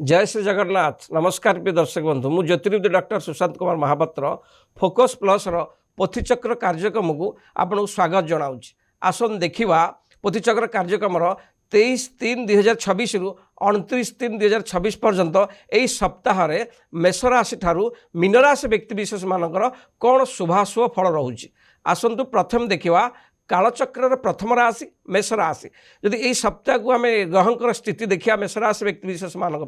जय श्री जगन्नाथ। नमस्कार प्रिय दर्शक बंधु, मु ज्योतिर्विद doctor Sushant Kumar Mahapatra focus plus पोथीचक्र कार्यक्रम को आपको स्वागत जनाऊँ। आसन देखा पोथीचक्र कार्यक्रम 23/3/2026 रु 29/3/2026 पर्यंत यही सप्ताह मेष राशि ठारू मीन राशि व्यक्तिविशेष मानकर कौन शुभाशुभ फल रोचे। आसतु प्रथम देखा कालचक्र प्रथम राशि मेष राशि। जदि यही सप्ताह को आम ग्रहंकर स्थिति देखा मेष राशि व्यक्तिविशेष मानक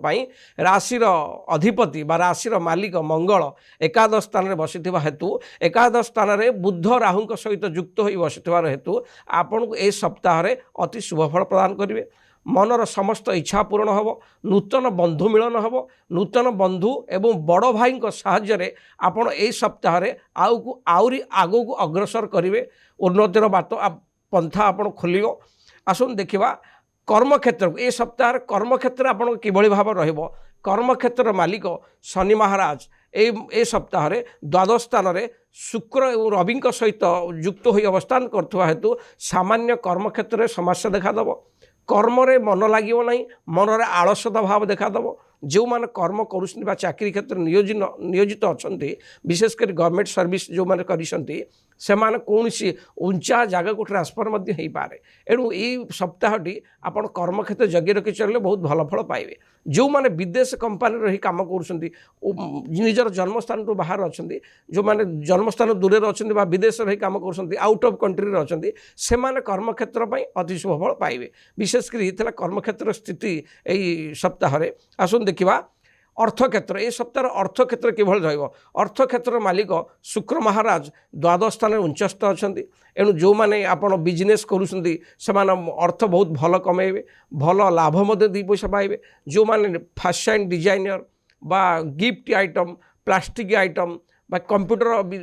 राशिर अधिपति बा राशिर मालिक मंगल एकादश स्थान में बसी हेतु एकादश स्थान में बुध राहु सहित युक्त हो बसी हेतु आपन को यह सप्ताह अति शुभफल प्रदान करेंगे। मनर समस्त इच्छा पूरण हम, नूतन बंधु मिलन हम, नूतन बंधु एवं बड़ भाई साहाय्य आपण यही सप्ताह आहरी आगू को अग्रसर करेंगे। उन्नतिर बात पंथा आपण खोल। आसन देखा कर्मक्षेत्र को, ये सप्ताह कर्मक्षेत्र आपण किभली भाव रहिबो। कर्मक्षेत्र मालिक शनि महाराज ए सप्ताह द्वादश स्थान में शुक्र और रवि सहित युक्त हो अवस्थान करथुवा हेतु सामान्य कर्मक्षेत्र में समस्या देखादेव। कर्म रे मन लगे ना, मन रे आलस्यता भाव देखादेव। जो मैंने कर्म कर चाकरी क्षेत्र नियोजित अच्छा, विशेषकर गवर्नमेंट सर्विस जो मैंने कर कौन उंचा जगह को ट्रांसफर हो पाए। एणु ये सप्ताहटी आपण कर्मक्षेत्र जगे रखी चलिए बहुत भल फल पाइबे। जो मैंने विदेश कंपानी रही काम कर निजर जन्मस्थान रू बाहर अच्छा, जो मैंने जन्मस्थान दूर अच्छा विदेश रही काम कर आउट ऑफ कंट्री अच्छा, से कर्मक्षेत्र अति शुभ फल पाइबे। विशेषकर कर्मक्षेत्र स्थिति यही सप्ताह आसन देखा अर्थक्षेत्र। ये सप्ताह अर्थक्षेत्र किभल रहिबो। अर्थक्षेत्र मालिक शुक्र महाराज द्वादश स्थान में उच्चस्थ अच्छा। एणु जो मैंने आपण बिजनेस करुँच अर्थ बहुत भल कमेबे, भल लाभ दी पैसा पाइबे। जो मैंने फैशन डिजाइनर बा गिफ्ट आइटम, प्लास्टिक आइटम बा कंप्यूटर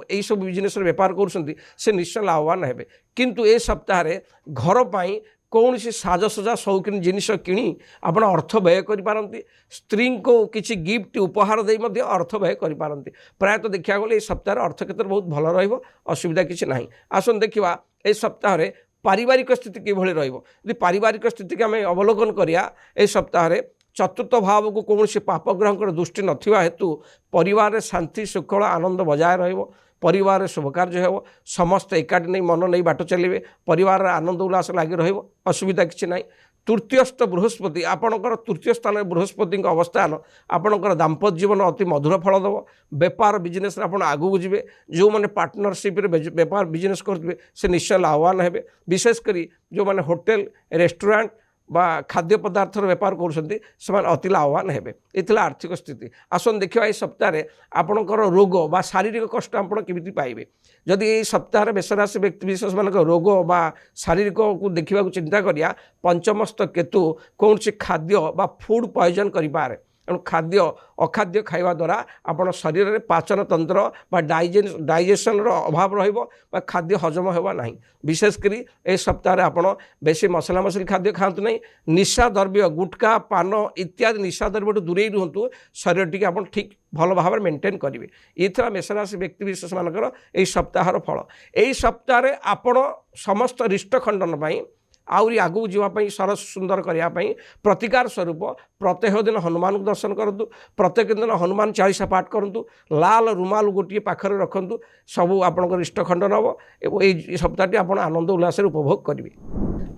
यही सब बिजनेस बेपार कर निश्चय लाभवान हेबे। किंतु ए सप्ताह घर पाई कौन सी साजसजा शौकीन जिनिस किणी आपण अर्थ व्यय करिपारंती। स्त्री को किसी गिफ्ट उपहार दे मध्य अर्थ व्यय करिपारंती। प्रायतः देखा गले ये सप्ताह अर्थक्षेत्र बहुत भल रहिबो, असुविधा किसी नाही। आसन देखा ए सप्ताह पारिवारिक स्थिति किभली रहिबो। यदि पारिवारिक स्थिति के आम अवलोकन करिया ए सप्ताह चतुर्थ भाव को कौन से पापग्रह दृष्टि नथिबा हेतु परिवार में शांति सुखल आनंद बजाय रहिबो। परिवार शुभ कार्य हो, समस्त एकाठी नहीं मन नहीं बाट चलिए। परिवार आनंद उल्लास लगी रहिबो, असुविधा किसी ना। तृतीयस्थ बृहस्पति आपणकर तृतीय स्थान में बृहस्पति अवस्थान आपणकर दाम्पत्य जीवन अति मधुर फल देव। बेपार बिजनेस आप आगू जी जो मैंने पार्टनरशिप बेपार बिजनेस करेंगे से निश्चय लाभवान हे। विशेषकर जो मैंने होटेल रेस्टोरेंट बा खाद्य पदार्थ बेपार कर अति लाभवान हे। ये आर्थिक स्थिति। आसन देखा ये सप्ताह आपणकर रोग बा शारीरिक कष्ट आप केमी पाइबे। जदि ये सप्ताह मेषराशि व्यक्तिविशेष मान रोग बा शारीरिक को देखा चिंता करिया पंचमस्त केतु कौन सी खाद्य बा फूड पॉइजन करें। एणु खाद्य अखाद्य खाइबा द्वारा आपण शरीर में पाचन तंत्र बा डाइजेशन अभाव रहिबो बा खाद्य हजम होगा नहीं। विशेषकर ए सप्ताह आपड़ बेसी मसला मसली खाद्य खातु नहीं। निशा द्रव्य गुटखा पान इत्यादि निशा द्रव्य दूरे रुहतु, शरीर टी आप ठीक भल भाव मेंटेन करेंगे। ये मेषराशि व्यक्तिविशेष मानकर यही सप्ताहर फल। यही सप्ताह आपण समस्त रिष्ट खंडन आहरी आगू जावाई सरस सुंदर करने प्रतिकार स्वरूप प्रत्येक दिन हनुमान को दर्शन करूँ। प्रत्येक दिन हनुमान चालीसा पाठ करूँ। लाल रुमाल गोटे पाखर रखु, सबू आपंकर इष्ट खंडन हम। ये सप्ताहटी आप आनंद उल्लास उपभोग करेंगे।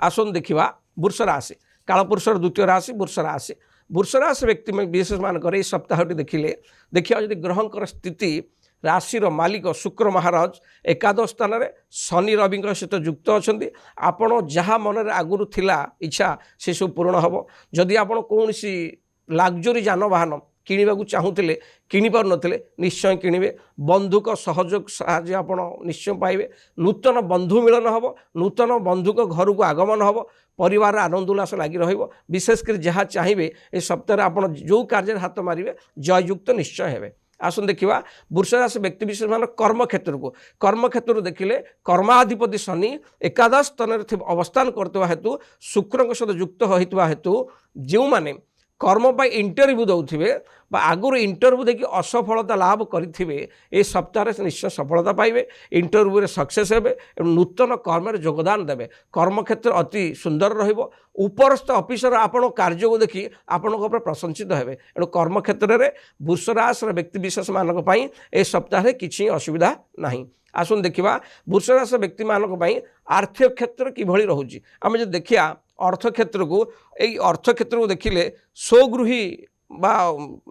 आसन देखा वृष राशि कालपुरुषर द्वितीय राशि वृष राशि। वृष राशि व्यक्ति विशेष मानक ये सप्ताहटी देखिले देखा जब ग्रहंकर स्थिति राशिर मालिक शुक्र महाराज एकादश स्थान में शनि रवि सहित युक्त अच्छा। आपण जहाँ मन आगुरी थिला इच्छा से सब पूरण हम। जदि आप कौन सी लग्जरी जानवाहन किणवा चाहूले किपर नथिले निश्चय किणवे। बंधुक सहयोग साहाय्य आप निश्चय पाइबे। नूतन बंधु मिलन हम, नूतन बंधुक घर को आगमन हम। परिवार आनंद उल्लास लगी रहिबो। विशेषकर जहाँ चाहिए ए सप्ताह आप जो कार्य हाथ मारे जययुक्त निश्चय हेबे। आसन देखा वृष राशि व्यक्तिविशेष मान कर्मक्षेत्र देखिले कर्माधिपति शनि एकादश स्थान में अवस्थान करते हेतु शुक्र सहित युक्त होता हेतु जो माने कर्म इंटरव्यू दौथे आगुरी इंटरव्यू देखिए असफलता लाभ करेंगे सप्ताह निश्चय सफलता पाइबे इंटरव्यू सक्सेस हे नूतन कर्म योगदान देवे कर्मक्षेत्र अति सुंदर उपरस्थ ऑफिसर आपण कार्य को देखि आपण प्रशंसित हेबे एणु कर्मक्षेत्र में वृष राशि व्यक्ति विशेष मानक पई ए सप्ताह किसी असुविधा नहीं। आसुन देखिबा वृष राशि व्यक्ति मानक पई आर्थिक क्षेत्र किभଳି रहुची आमे जे देखिया अर्थ क्षेत्र को यही अर्थ क्षेत्र को देखिले स्वगृही बा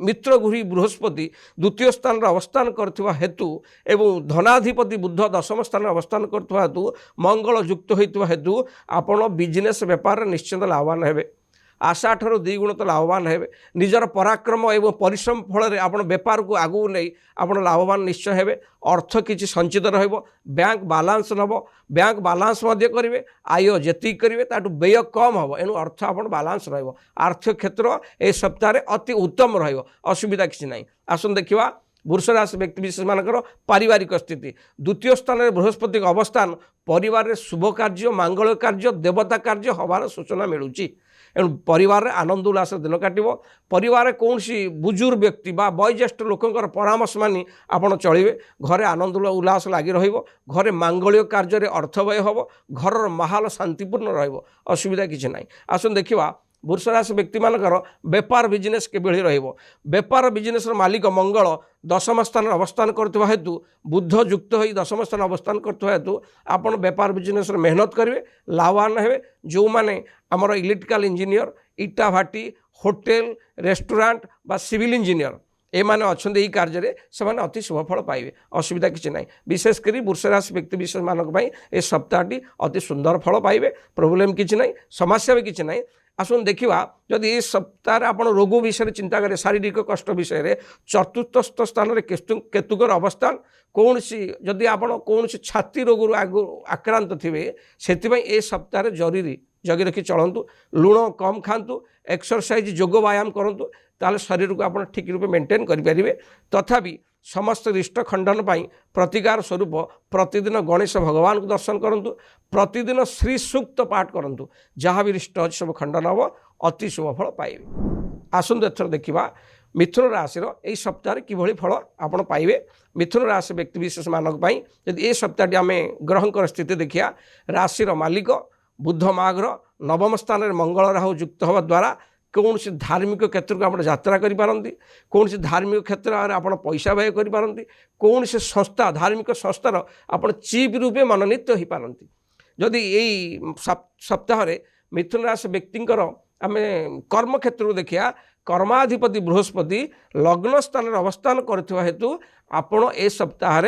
मित्र गृही बृहस्पति द्वितीय स्थान अवस्थान करथिबा हेतु एवं धनाधिपति बुध दशम स्थान अवस्थान करथिबा हेतु मंगल युक्त होइतिबा हेतु आपण बिजनेस व्यापार निश्चित लाभवान हेबे आशा ठार द्विगुण तो लाभवान हे निजर पराक्रम एवं परिश्रम फल आप बेपार को आगू नहीं आप लाभवान निश्चय हे अर्थ किसी संचित बैंक बालांस नब बैंक बालांस करेंगे आय जी करेंगे ताठू व्यय कम हम एणु अर्थ आप बालांस आर्थिक क्षेत्र ए सप्ताह अति उत्तम असुविधा किसी ना। आसन देखा वृष राशि व्यक्ति विशेष मानकर पारिवारिक स्थिति द्वितीय स्थान में बृहस्पति अवस्थान परिवार शुभ कार्य मांगल कार्य देवता कार्य हबार सूचना मिलूँ एणु परिवार आनंद उल्लास दिन काटो परिवार कौन सी बुजुर्ग व्यक्ति बा वयोज्येष्ठ लोकंर परामर्श मानि आपड़ चलिए घरे आनंद उल्लास लगी घरे मांगल्य कार्य अर्थ व्यय हम घर माहौल शांतिपूर्ण असुविधा किसी ना। आसन देखा वृष राशि व्यक्ति मानकर बेपार बिजनेस किभଳି रहिबो बेपार बिजनेस मालिक मंगल दशम स्थान अवस्थान करथिबा हेतु बुध युक्त होई दशम स्थान अवस्थान करथिबा हेतु आपण बेपार बिजनेस मेहनत करेंगे लाभवान हेबे जो माने हमर इलेक्ट्रिकल इंजीनियर इटा भाटी होटेल रेस्टोरेंट बा सिविल इंजीनियर ए माने अच्छे यही कार्य से अति शुभफल पाइबे असुविधा किसी ना। विशेषकर वृष राशि व्यक्ति विशेष मानक ए सप्ताहटी अति सुंदर फल पाइबे प्रोब्लेम किसी ना समस्या भी किसी ना। आसन देखा जदि ये सप्ताह आप रोग विषय चिंता करें शारीरिक कष्ट विषय चतुर्थ स्थान में केतुकर अवस्थान कौन सी जदि आप कौन छाती रोग आक्रांत थे से सप्ताह जरूरी जगी रखी चलतु लुण कम खातु एक्सरसाइज योग व्यायाम करूँ ताले शरीर को आप ठीक रूप मेंटेन करेंगे तथापि समस्त रिष्ट खंडन पाई प्रतिकार स्वरूप प्रतिदिन गणेश भगवान को दर्शन करूँ प्रतिदिन श्री सूक्त पाठ करूँ जहाँ भी रिष्ट अच्छे सब खंडन हम अति शुभफल पाइबे। आसंतु एथर देखा मिथुन राशि यही सप्ताह किभଳି फल आपड़ पाइबे। मिथुन राशि व्यक्ति विशेष मानक यदि ये सप्ताहटी आम ग्रहकर स्थिति देखिया राशिर मालिक बुध माघ नवम स्थान में मंगल राहु युक्त हवा द्वारा कौन सी धार्मिक क्षेत्र को आप यात्रा करें कौन सी धार्मिक क्षेत्र में आप पैसा व्यय करें कौन से संस्था धार्मिक संस्थार आप चीफ रूपे मनोनीत हो पारती जदि यही सप्ताह मिथुन राशि व्यक्तिंकर आम कर्म क्षेत्र को देखिया कर्माधिपति बृहस्पति लग्न स्थान में अवस्थान करथिबा हेतु आपण ए सप्ताह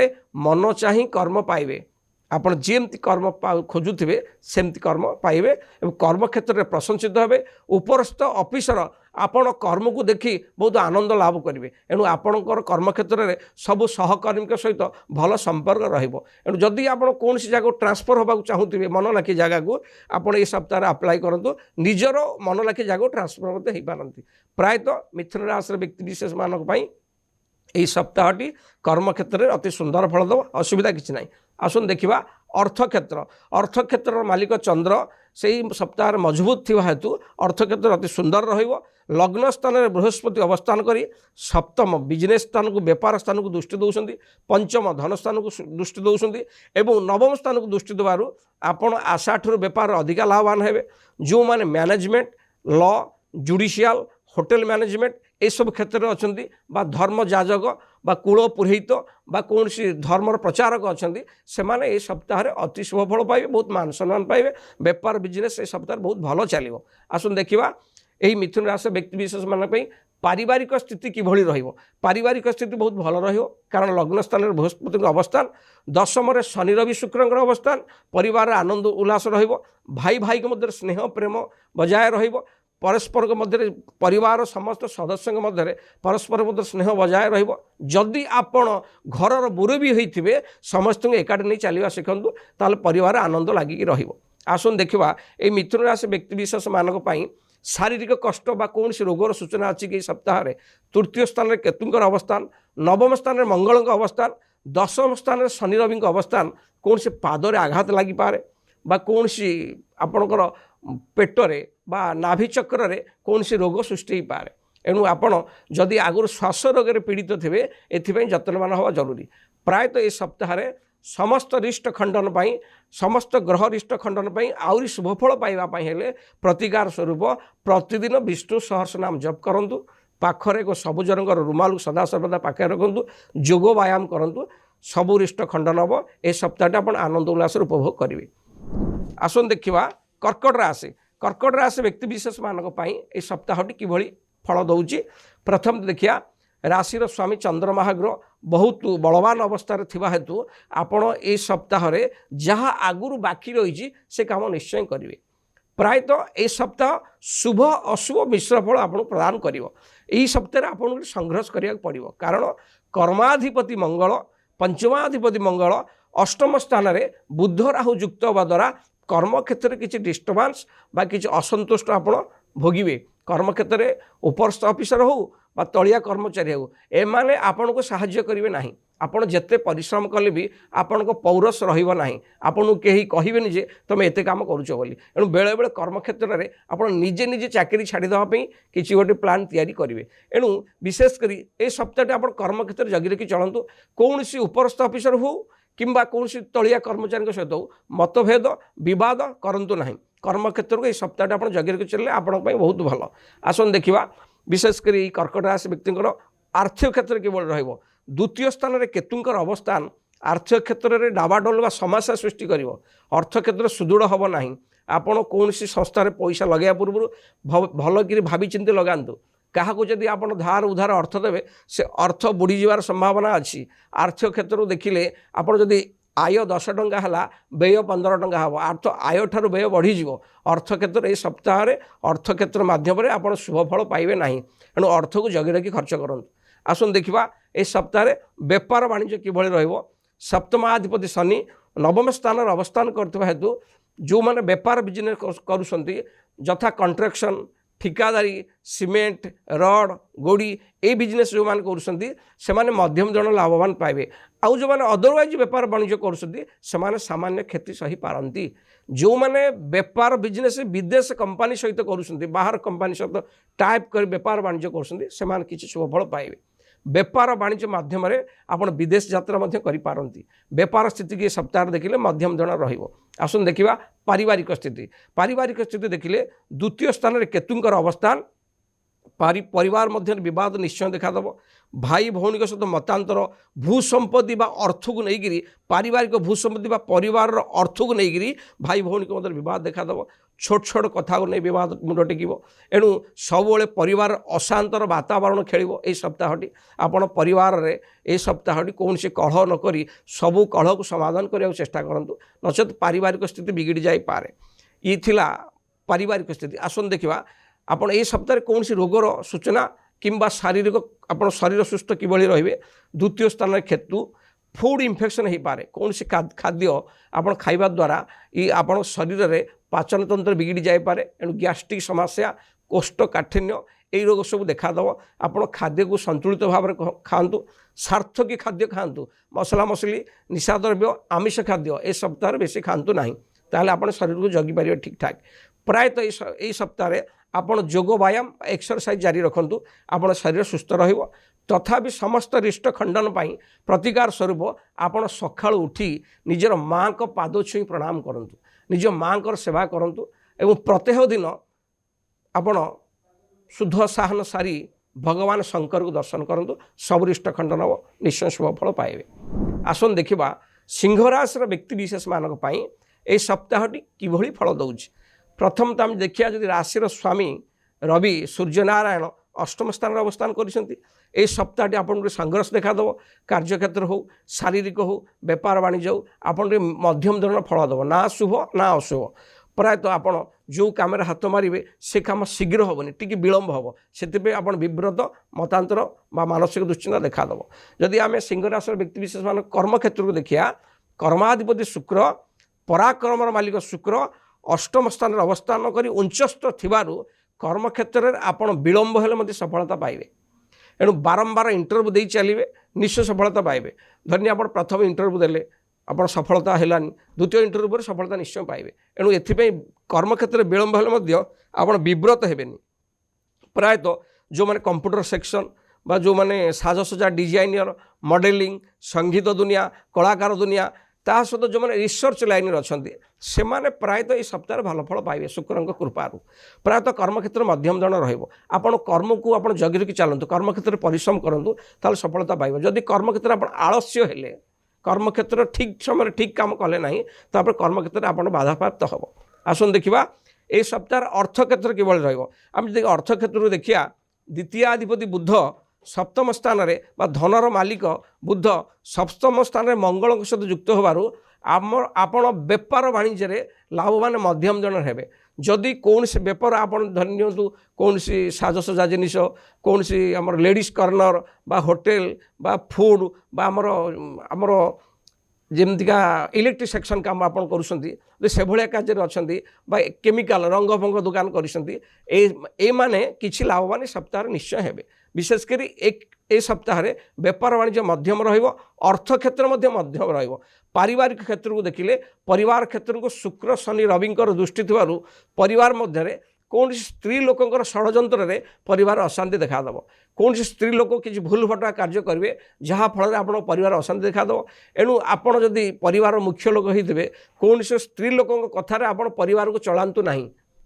मन चाही कर्म पाइबे आपड़ जमती कर्म खोजुवे सेमती कर्म पाइबे और कर्म क्षेत्र में प्रशंसित हेबे उपरस्थ ऑफिसर आपण कर्म को देखि बहुत आनंद लाभ करेंगे एणु आपणकर कर्म क्षेत्र में सब सहकर्मी सहित भल संपर्क रहिबो एणु जदि आप कौन सी जगह ट्रांसफर होगा चाहूे मन लाखी जगह को आप सप्ताह अप्लाई करूँ निजर मन लाखी जगह ट्रांसफर हो पारती प्रायतः मिथुन राशि व्यक्ति विशेष मानक यही सप्ताहटी कर्म क्षेत्र में अति सुंदर फल दब असुविधा किसी ना। आसन देखा अर्थ क्षेत्र मालिक चंद्र से सप्ताह मजबूत थी हेतु अर्थ क्षेत्र अति सुंदर लग्न स्थान में बृहस्पति अवस्थान करी सप्तम बिजनेस स्थान को व्यापार स्थान को दृष्टि दौरान पंचम धन स्थान को दृष्टि दौरान एवं नवम स्थान को दृष्टि देवार आपण आशा ठूर व्यापार अधिका लाभवान हेबे जो माने management law judicial hotel management ये सब क्षेत्र में अच्छा धर्म जाजक बा कुल पुरोहित बा कौन सी धर्मर प्रचारक अच्छा से माने ये सप्ताह अति शुभ फल पाइबे बहुत मान सम्मान पाइबे बेपार बिजनेस ये सप्ताह बहुत भल चलो। आसन देखा यही मिथुन राशि व्यक्ति विशेष मान पारिवारिक स्थिति किभଳି रहिबो पारिवारिक स्थिति बहुत भल रहिबो कारण लग्न स्थान में बृहस्पति अवस्थान दशम शनि रवि शुक्र अवस्थान परिवार आनंद उल्लास रहिबो भाई भाई के मध्य स्नेह प्रेम बजाय रहिबो परस्पर के मध्य परिवार समस्त सदस्य मध्य परस्पर मध्य स्नेह बजाय रदि आपण घर मुरबी होते समस्त एकाठी नहीं चलवा शिखु ताल परिवार आनंद लगिकी रसन देखा ये मिथुन राशि व्यक्ति विशेष मानक शारीरिक कष्ट बा कौन सी रोगर सूचना अच्छी कि सप्ताह तृतीय स्थान में केतुंकर अवस्थान नवम स्थान में मंगल अवस्थान दशम स्थान में शनि रवि अवस्थान कौन से पादरे आघात लगी पारे बा कौन सी आपणकर पेटरे बा नाभि चक्र कौन रोग सृष्टि हो पाए। एणु आपण जदि आगुरी श्वास रोग पीड़ित थे एथिपाई जत्नवान हवा जरूरी। प्रायतः ये सप्ताह समस्त रिष्ट खंडन पाई समस्त ग्रह रिष्ट खंडन पाई आउरी शुभफल पाइबापी हेले प्रतिकार स्वरूप प्रतिदिन विष्णु सहस्र नाम जप करंतु, पाखरे एक सबुज रंगर रुमाल सदा सर्वदा पाखे रखु, जोग व्यायाम करंतु, सबु रिष्ट खंडन हम। ए सप्ताह आप आनंद उल्लास उपभोग करेंगे। आसन देखा कर्कट राशि। कर्कट राशि व्यक्ति विशेष मानक ए सप्ताहटी किभली फल दौची। प्रथम देखिया राशिर स्वामी चंद्रमा ग्रह बहुत बलवान अवस्था थिबा हेतु आपण ए सप्ताह जहाँ आगुरु बाकी रही से काम निश्चय करेंगे। प्रायतः ए सप्ताह शुभ अशुभ मिश्र फल आपको प्रदान करिवो। एही सप्ताह आपको संघर्ष करिया पड़िवो, कारण कर्माधिपति मंगल पंचमाधिपति मंगल अष्टम स्थान रे बुध राहु युक्त होगा द्वारा कर्म क्षेत्र में किसी डिस्टर्बांस बा किसी असंतुष्ट आप भोगिबे। कर्म क्षेत्र में उपरस्थ ऑफिसर हो बा तलिया कर्मचारी हो एमाने आपन को साहाय्य करेंगे ना। आपड़ जिते परिश्रम कले भी आपण को पौरस रहिबो नाही। आपन केही कहिबेनि जे तुम एते काम करूछ बोली। एणु बेले बेले कर्म क्षेत्र में आप निजे निजे चाकरी छाड़ीदेवा किसी गोटे प्लान तैयारी करेंगे। एणु विशेष करी ए सप्ताह आप कर्म क्षेत्र जगी रखी चलतु। कौन सी उपरस्थ ऑफिसर हो किंबा कौन सी तलिया कर्मचारी सहित हो मतभेद बद करंतु नहीं। कर्म क्षेत्र को ये सप्ताह आप जगी रखी चलिए आपण बहुत भल। आसन देखा विशेषकर कर्कट राशि व्यक्ति आर्थिक क्षेत्र केवल रहिबो। द्वितीय स्थान में केतुंकर अवस्थान आर्थिक क्षेत्र में डाबाडोल व समस्या सृष्टि कर। अर्थ क्षेत्र सुदृढ़ हम ना। आपड़ कौन सी संस्था पैसा लगे पूर्व भल कि भावी चिंती लगातु। क्या जदि आप धार उधार अर्थ देवे से अर्थ बुड़ी जीवार संभावना अच्छी। आर्थिक क्षेत्र देखिले आप जदि आय 10 टंका है व्यय 15 टंका हम अर्थ आय ठार व्यय बढ़ीज। अर्थ क्षेत्र ये सप्ताह अर्थ क्षेत्र मध्यम आप शुभफल पाइबे ना। एणु अर्थ को जगी रखी खर्च करूँ। आसन देखा ए सप्ताह बेपार वाणिज्य किभली रहिबो। सप्तमाधिपति शनि नवम स्थान अवस्थान करथिबा हेतु जो माने बेपार बिजनेस करुछंती यथा कंस्ट्रक्शन ठिकादारी सीमेंट रड गोड़ी ए बिजनेस जो मैंने करुछंती से माने मध्यम जन लाभवान पाइबे। आउ जो माने अदरवाइज बेपार वाणिज्य करुछंती से माने सामान्य क्षति सही पारंती। जो माने बेपार बिजनेस विदेश कंपनी सहित करुछंती बाहर कंपनी सहित टाइप कर बेपार वाणिज्य करुछंती से माने किछि शुभफल पाइबे। बेपार वाणिज्य माध्यम आप विदेश यात्रा करिपारंती। बेपार स्थिति की सप्ताह देखिले मध्यम जन रहिबो। आसन देखा पारिवारिक स्थिति। पारिवारिक स्थिति देखिले द्वितीय स्थान में केतुंकर अवस्थान परिवार मध्य विवाद निश्चय देखादेव। भाई भौणी सहित मतांतर भूसंपत्ति बा अर्थ को लेकिन पारिवारिक भूसंपत्ति बा परिवार अर्थ को लेकिन भाई भौणी मध्य विवाद देखादेव। छोट छोट कथा को नहीं विवाद मुंड टेक। एणु सबुले परिवार अशांतर वातावरण खेल। ये सप्ताहटी आपण परिवार रे ए सप्ताहटी कौन से कलह नक सबू कलह को समाधान करने को चेष्टा करूँ, नचेत पारिवारिक स्थिति बिगड़ जापे। ये थिला पारिवारिक स्थिति। आसन देखा आपण ए सप्ताह कौन सी रोगर सूचना किंबा शारीरिक आप शरीर सुस्थ किभली रहिबे। द्वितीय स्थान में केतु फूड इन्फेक्शन हो पाए। कौन सी खाद्य आप खाइबा द्वारा ये आप शरीर में पाचन तंत्र बिगड़ी जापे। एणु गैस्ट्रिक समस्या कोष्ठकाठिन्य यही रोग सब देखादेव। आप खाद्य को संतुलित भाव में खातु, सार्थकी खाद्य खातु, मसला मसली निशा द्रव्य आमिष खाद्य ए सप्ताह बेसी खातु ना। ताहले आप शरीर को जगी पारे ठीक ठाक। प्रायतः यही सप्ताह आपड़ जोग व्यायाम एक्सरसाइज जारी रखु। आप शरीर सुस्थ रहिबो। तथापि समस्त रिष्ट खंडन पाई प्रतिकार स्वरूप आपड़ सकाळु उठी निजर माँ को पाद छुई प्रणाम करूँ, निज माँ को सेवा करूँ एवं प्रत्येक दिन आपण शुद्ध साहन सारी भगवान शंकर को दर्शन करूँ। सब रिष्ट खंडन हम निश्चय शुभ फल पाइबे। आसन देखा सिंह राशि व्यक्ति विशेष मानक पाई ए सप्ताहटी किभली फल दौछि। प्रथम तो आम देखिए जदि राशिर स्वामी रवि सूर्यनारायण अष्टम स्थान अवस्थान करिसेंती ए सप्ताहटी आपन संघर्ष देखादेव। कार्यक्षेत्र हो शारीरिक हो बेपार वाणिज्य हो आपन मध्यम धरण फल देव, ना शुभ ना अशुभ। प्रायतः आपन जो काम हाथ मारे से काम शीघ्र हेनी टी विलम्ब हम से आप विव्रत मतांतर बा मानसिक दुश्चिंता देखादेव। जदि आम सिंह राशि व्यक्ति विशेष मान कर्म क्षेत्र को देखिया कर्माधिपति शुक्र पराक्रम मालिक शुक्र अष्टम स्थान अवस्थान करी उच्चस्थ थिबारु कर्म क्षेत्र में आपड़ विलम्ब हेले सफलता पाइबे। एणु बारंबार इंटरव्यू दे चलिए निश्चय सफलता पाइबे। धन्य आप प्रथम इंटरव्यू देले आप सफलता हेलानी, द्वितीय इंटरव्यू पर सफलता निश्चय पाइबे। एणु एथिपई কর্মক্ষেত্রে বিলম্ব হলে মধ্য আপন বিব্রত হেবেনি। প্রায়তঃ যে কম্পুটর সেকশন বা যে সাজসজ্জা ডিজাইনর মডেলিং संगीत दुनिया कलाकार दुनिया ता सहित जो मैंने रिसर्च लाइन अच्छा से प्रायतः ये सप्ताह भल फल पाइबे शुक्र कृपारू। प्रायतः कर्मक्षेत्र मध्यम जन रपण कर्म को आप जगि रखी चलतु कर्मक्षेत्र परिश्रम करूँ ताल सफलता पाइबे। जदि कर्मक्षेत्र आप आलस्य हेले कर्मक्षेत्र ठीक समय ठीक काम कले ना तापर कर्मक्षेत्र आप बाधाप्राप्त हम। आसन देखा ये सप्ताह अर्थ क्षेत्र किभली रम जब अर्थ क्षेत्र देखिया द्वितीयाधिपति बुध सप्तम स्थान रे बा धनर मालिक बुध सप्तम स्थान रे मंगल सहित युक्त होबारु आपण बेपार वाणिज्य रे लाभवान मध्यम जन हेबे। जदि कौन से बेपार आप धरनियंतु कौन सी साजसज्जा जिनिस कौन सी आमर लेडीज कॉर्नर बा होटेल बा फूड बा आमर जेमतिका इलेक्ट्रिक सेक्शन काम आप करुँच से भाया कार्य अच्छा केमिकल रंग फंग दुकान करें किसी लाभवान सप्ताह निश्चय हेबे। विशेषकर एक सप्ताह बेपार वाणिज्य मध्यम अर्थ क्षेत्र मध्यम पारिवारिक क्षेत्र को देखिले परिवार क्षेत्र को शुक्र शनि रवि दृष्टि थिबारु परिवार मध्य कौन स्त्री लोकंर षड्यंत्र रे परिवार अशांति देखादेव। कौन स्त्री लोक किसी भूल भटा कार्य करेंगे जहाँफल आप परिवार अशांति देखादेव। एणु आपड़ जदि परिवार मुख्य लोक होते कौन से स्त्री लोकों कथार आप परिवार को चलातु ना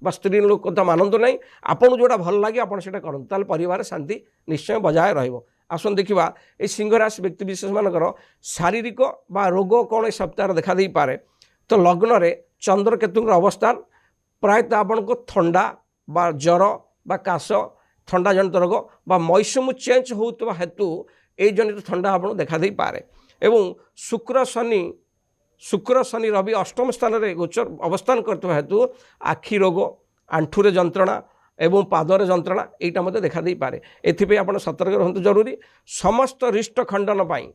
बा स्त्री लोक कथा मानतु ना आपन जोटा भल लगे आप करूँ परिवार शांति निश्चय बजाय रहिबो। आसन देखा ये सिंह राशि व्यक्ति विशेष मानकर शारीरिक बा रोग कौन ए सप्ताह देखा दे पारे। तो लग्न रे चंद्र केतुंकर अवस्थान प्रायतः आपन को थंडा बा ज्वर बा काश थंडा जनित रोग बा मौसम चेंज होता हेतु ये जनित थंडा आपन देखा दे पारे। एवं शुक्र शनि रवि अष्टम स्थान रे गोचर अवस्थान करते हेतु आखि रोग आंठुरे जंत्रणा एवं पादर जंत्रणा यहाँ मत देखा दे पारे। एथिपे आपण सतर्क रहतु जरूरी। समस्त रिष्ट खंडन पाई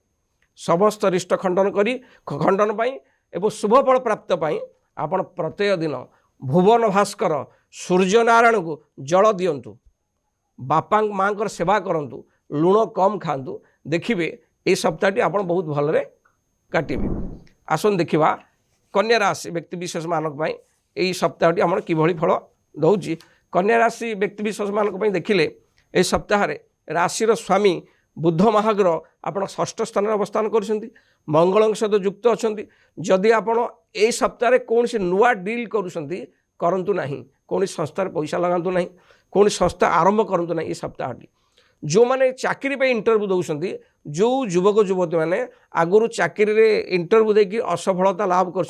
समस्त रिष्ट खंडन करी खंडन पाई एवं शुभफल प्राप्त पाई आपण प्रत्येक दिन भुवन भास्कर सूर्यनारायण को जल दिंतु बापा माँ सेवा करंतु लुण कम खातु देखिए ये सप्ताहटी आप बहुत भलरे काटिबे। आसन देखा कन्या राशि व्यक्ति विशेष मानक यही सप्ताहटी आम किभली फल दौची। कन्या राशि व्यक्ति विशेष मानक देखिले ए सप्ताह राशिर स्वामी बुध महाग्रह आप षष्ठ स्थान अवस्थान कर मंगल सहित युक्त अच्छा। जदि आपड़ ए सप्ताह कौन से नुआ डील करंतु नहीं कौन संस्थार पैसा लगातु ना कौन संस्था आरंभ करंतु ना। ये सप्ताहटी जो मैंने चाकरी पे इंटरव्यू दौरान जो युवक युवती मैंने आगुरी चाकरी रे इंटरव्यू देकी असफलता लाभ कर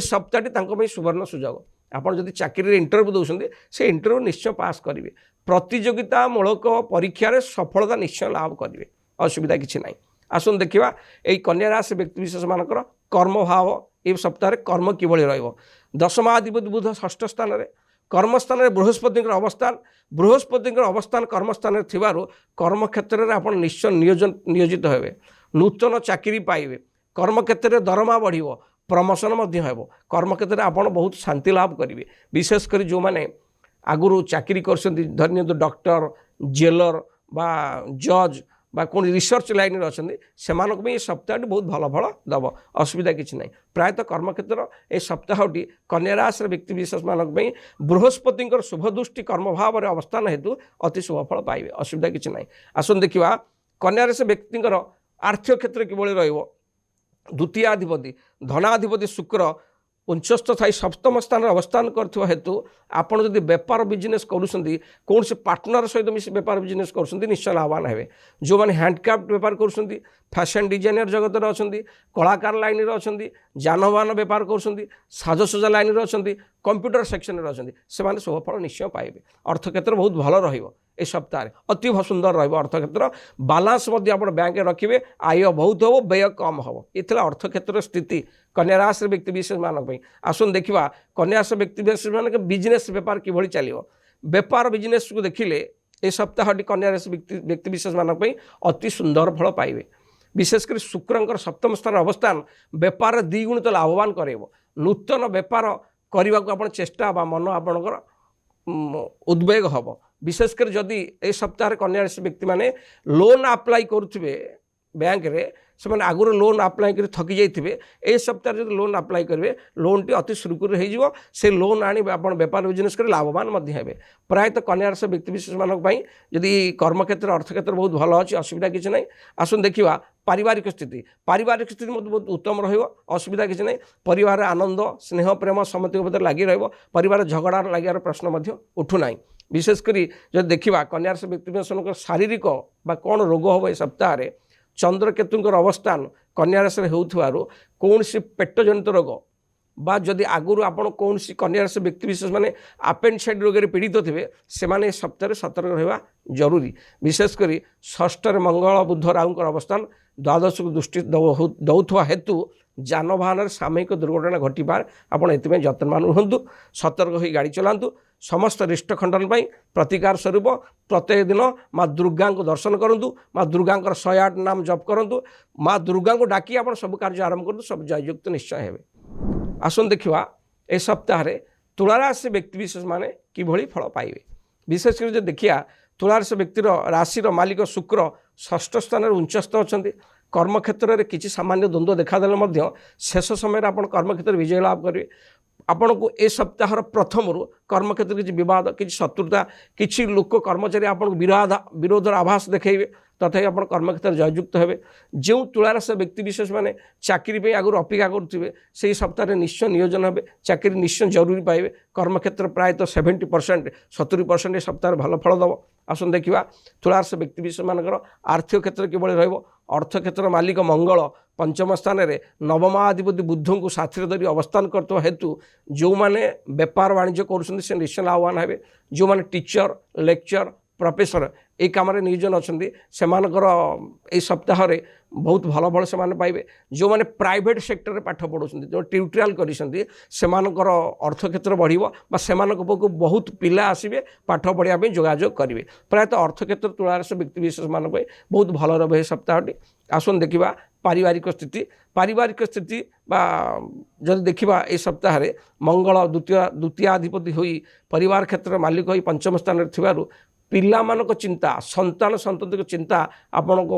सप्ताहटी सुवर्ण सुजोग। आपड़ जब चाकरी रे इंटरव्यू दौरान से इंटरव्यू निश्चय पास करेंगे प्रतियोगितामूलक परीक्षा सफलता निश्चय लाभ करेंगे असुविधा किसी ना। आसन देखा यही कन्या राशि व्यक्ति विशेष मानकर कर्म भाव ये सप्ताह कर्म किभली रहिबो। दशमाधिपति बुध षष्ठ स्थान रे कर्मस्थान रे बृहस्पति अवस्थान कर्मस्थान थिबारु कर्म क्षेत्र में आप निश्चय नियोजित हेबे नूतन चाकरी पाइबे कर्म क्षेत्र में दरमा बढ़िबो प्रमोशन हेबो कर्म क्षेत्र में आप बहुत शांति लाभ करेंगे। विशेषकर जो मैंने आगुरी चाकरी करछन्ती धरनियंतु डॉक्टर जेलर बा जज बा कौन रिसर्च लाइन अच्छा से सप्ताहटी बहुत भल फल दब असुविधा किसी ना। प्रायतः कर्मक्षेत्र ए सप्ताहटी कन्या राशि व्यक्ति विशेष मानक बृहस्पति शुभ दृष्टि कर्म भाव में अवस्थान हेतु अति शुभ फल पाइबे असुविधा किसी ना। आसन देखा कन्या राशि व्यक्ति आर्थिक क्षेत्र किभली रहिबो। द्वितीयाधिपति धनाधिपति शुक्र उच्चस्थ थाई सप्तम स्थान अवस्थान करथिबा हेतु आपण जदि बेपार बिजनेस करूछंती कौन से पार्टनर सहित मिस बेपार बिजनेस करूछंती निश्चय लाभवान हेबे। जो माने हैंडक्राफ्ट बेपार करूछंती फैशन डिजाइनर जगत रे अछंती कलाकार लाइन रे अछंती जानवाहन बेपार करूछंती साजसज्जा लाइन रे अछंती कंप्यूटर सेक्शन रे अछंती से माने शुभफल निश्चय पाइबे। अर्थ क्षेत्र बहुत भल रहिबो ए सप्ताह अति सुंदर रहिबो। अर्थ क्षेत्र बालांस मध्य आप बैंक रखिए आय बहुत हो व्यय कम हम ये अर्थ क्षेत्र स्थिति कन्या राशि व्यक्ति विशेष मानक। आसन देखा कन्या राशि व्यक्ति विशेष मानक बिजनेस बेपार किभली चलिबो बेपार बिजनेस को देखिले ए सप्ताहटी कन्या राशि व्यक्ति विशेष मानक अति सुंदर फल पाइबे। विशेषकर शुक्रंकर सप्तम स्थान अवस्थान बेपार द्विगुणित लाभवान करेबो। नूतन बेपार करने को आप चेष्टा बा मन आपणकर उद्वेग हम। विशेषकर जदि ए सप्ताह कन्या राशि व्यक्ति माने लोन अप्लाई करुथिबे बैंक रे ସେମାନେ ଆଗରୁ ଲୋନ୍ ଆପ୍ଲାଏ କରି ଥକି ଯାଇଥିବେ এই ସପ୍ତାହରେ ଯଦି ଲୋନ୍ ଆପ୍ଲାଏ କରିବେ ଲୋନ୍ଟି ଅତି ସୁରୁଖୁରୁରେ ହେଇଯିବ ସେ ଲୋନ୍ ଆଣି ଆପଣ ବେପାର ବିଜନେସ୍ କରି ଲାଭବାନ ମଧ୍ୟ ହେବେ ପ୍ରାୟତଃ କନ୍ୟା ରାଶି ବ୍ୟକ୍ତିବିଶେଷମାନଙ୍କ ପାଇଁ ଯଦି କର୍ମକ୍ଷେତ୍ର ଅର୍ଥକ୍ଷେତ୍ର ବହୁତ ଭଲ ଅଛି ଅସୁବିଧା କିଛି ନାହିଁ ଆସନ୍ତୁ ଦେଖିବା ପାରିବାରିକ ସ୍ଥିତି ମଧ୍ୟ ବହୁତ ଉତ୍ତମ ରହିବ ଅସୁବିଧା କିଛି ନାହିଁ ପରିବାରରେ ଆନନ୍ଦ ସ୍ନେହ ପ୍ରେମ ସମସ୍ତଙ୍କ ଭିତରେ ଲାଗି ରହିବ ପରିବାର ଝଗଡ଼ା ଲାଗିବାର ପ୍ରଶ୍ନ ମଧ୍ୟ ଉଠୁନାହିଁ ବିଶେଷ କରି ଯଦି ଦେଖିବା କନ୍ୟା ରାଶି ବ୍ୟକ୍ତିବିଶେଷଙ୍କର ଶାରୀରିକ ବା କ'ଣ ରୋଗ ହେବ ଏ ସପ୍ତାହରେ ଚନ୍ଦ୍ରକେତୁଙ୍କର ଅବସ୍ଥାନ କନ୍ୟା ରାଶିରେ ହେଉଥିବାରୁ କୌଣସି ପେଟଜନିତ ରୋଗ বা যদি আগରୁ ଆପଣ କୌଣସି କନ୍ୟା ରାଶି ବ୍ୟକ୍ତିବିଶେଷ ମାନେ ଆପେଣ୍ଡିସାଇଟ୍ ରୋଗରେ ପୀଡ଼ିତ ଥିବେ ସେମାନେ ଏ ସପ୍ତାହରେ ସତର୍କ ରହିବା ଜରୁରୀ ବିଶେଷ କରି ଷଷ୍ଠରେ ମଙ୍ଗଳ ବୁଧ ରାହୁଙ୍କର ଅବସ୍ଥାନ ଦ୍ୱାଦଶକୁ ଦୃଷ୍ଟି ଦେଉଥିବା ହେତୁ ଯାନବାହନରେ ସାମୟିକ ଦୁର୍ଘଟଣା ଘଟିପାରେ ଆପଣ ଏଥିପାଇଁ ଯତ୍ନବାନ ରୁହନ୍ତୁ ସତର୍କ ହୋଇ ଗାଡ଼ି ଚଲାନ୍ତୁ ସମସ୍ତ ରିଷ୍ଟ ଖଣ୍ଡନ ପାଇଁ ପ୍ରତିକାର ସ୍ୱରୂପ ପ୍ରତ୍ୟେକ ଦିନ ମା ଦୁର୍ଗାଙ୍କୁ ଦର୍ଶନ କରନ୍ତୁ ମା ଦୁର୍ଗାଙ୍କର 108 ନାମ ଜପ କରନ୍ତୁ ମା ଦୁର୍ଗାଙ୍କୁ ଡାକି ଆପଣ ସବୁ କାର୍ଯ୍ୟ ଆରମ୍ଭ କରନ୍ତୁ ସବୁ ଜୟଯୁକ୍ତ ନିଶ୍ଚୟ ହେବେ ଆସନ୍ତୁ ଦେଖିବା ଏ ସପ୍ତାହରେ ତୁଳାରାଶି ବ୍ୟକ୍ତିବିଶେଷ ମାନେ କିଭଳି ଫଳ ପାଇବେ ବିଶେଷ କରି ଯଦି ଦେଖିବା ତୁଳାରାଶି ବ୍ୟକ୍ତିର ରାଶିର ମାଲିକ ଶୁକ୍ର ଷଷ୍ଠ ସ୍ଥାନରେ ଉଚ୍ଚସ୍ଥ ଅଛନ୍ତି କର୍ମକ୍ଷେତ୍ରରେ କିଛି ସାମାନ୍ୟ ଦ୍ୱନ୍ଦ୍ୱ ଦେଖାଦେଲେ ମଧ୍ୟ ଶେଷ ସମୟରେ ଆପଣ କର୍ମକ୍ଷେତ୍ରରେ ବିଜୟ ଲାଭ କରିବେ ଆପଣଙ୍କୁ ଏ ସପ୍ତାହର ପ୍ରଥମରୁ କର୍ମକ୍ଷେତ୍ରରେ କିଛି ବିବାଦ କିଛି ଶତ୍ରୁତା କିଛି ଲୋକ କର୍ମଚାରୀ ଆପଣଙ୍କୁ ବିରୋଧର ଆଭାସ ଦେଖାଇବେ ତଥାପି ଆପଣ କର୍ମକ୍ଷେତ୍ରରେ ଜୟଯୁକ୍ତ ହେବେ ଯେଉଁ ତୁଳାରାଶି ବ୍ୟକ୍ତିବିଶେଷ ମାନେ ଚାକିରି ପାଇଁ ଆଗରୁ ଅପେକ୍ଷା କରୁଥିବେ ସେହି ସପ୍ତାହରେ ନିଶ୍ଚୟ ନିୟୋଜନ ହେବେ ଚାକିରି ନିଶ୍ଚୟ ଜରୁରୀ ପାଇବେ କର୍ମକ୍ଷେତ୍ର ପ୍ରାୟତଃ 70% 70% ଏ ସପ୍ତାହରେ ଭଲ ଫଳ ଦେବ ଆସନ୍ତୁ ଦେଖିବା ତୁଳାରାଶି ବ୍ୟକ୍ତିବିଶେଷମାନଙ୍କର ଆର୍ଥିକ କ୍ଷେତ୍ର କିଭଳି ରହିବ ଅର୍ଥକ୍ଷେତ୍ର ମାଲିକ ମଙ୍ଗଳ ପଞ୍ଚମ ସ୍ଥାନରେ ନବମାଧିପତି ବୁଦ୍ଧଙ୍କୁ ସାଥିରେ ଧରି ଅବସ୍ଥାନ କରୁଥିବା ହେତୁ ଯେଉଁମାନେ ବେପାର ବାଣିଜ୍ୟ କରୁଛନ୍ତି ସେ ନିଶ୍ଚୟ ଲାଭବାନ ହେବେ ଯେଉଁମାନେ ଟିଚର ଲେକ୍ଚର ପ୍ରଫେସର এই କାମରେ ନିୟୋଜନ ଅଛନ୍ତି ସେମାନଙ୍କର এই ସପ୍ତାହରେ ବହୁତ ଭଲ ଫଳ ସେମାନେ ପାଇବେ ଯେଉଁମାନେ ପ୍ରାଇଭେଟ୍ ସେକ୍ଟରରେ ପାଠ ପଢ଼ୁଛନ୍ତି ଯେଉଁ ଟ୍ୟୁଟୋରିଆଲ୍ କରିଛନ୍ତି ସେମାନଙ୍କର ଅର୍ଥକ୍ଷେତ୍ର ବଢ଼ିବ ବା ସେମାନଙ୍କ ପାଖକୁ ବହୁତ ପିଲା ଆସିବେ ପାଠ ପଢ଼ିବା ପାଇଁ ଯୋଗାଯୋଗ କରିବେ ପ୍ରାୟତଃ ଅର୍ଥକ୍ଷେତ୍ର ତୁଳାରାଶି ବ୍ୟକ୍ତିବିଶେଷମାନଙ୍କ ପାଇଁ ବହୁତ ଭଲ ରହିବ ଏ ସପ୍ତାହଟି ଆସନ୍ତୁ ଦେଖିବା ପାରିବାରିକ ସ୍ଥିତି ବା ଯଦି ଦେଖିବା ଏ ସପ୍ତାହରେ ମଙ୍ଗଳ ଦ୍ୱିତୀୟାଧିପତି ହୋଇ ପରିବାର କ୍ଷେତ୍ରରେ ମାଲିକ ହୋଇ ପଞ୍ଚମ ସ୍ଥାନରେ ଥିବାରୁ ପିଲାମାନଙ୍କ ଚିନ୍ତା ସନ୍ତତିଙ୍କ ଚିନ୍ତା ଆପଣଙ୍କ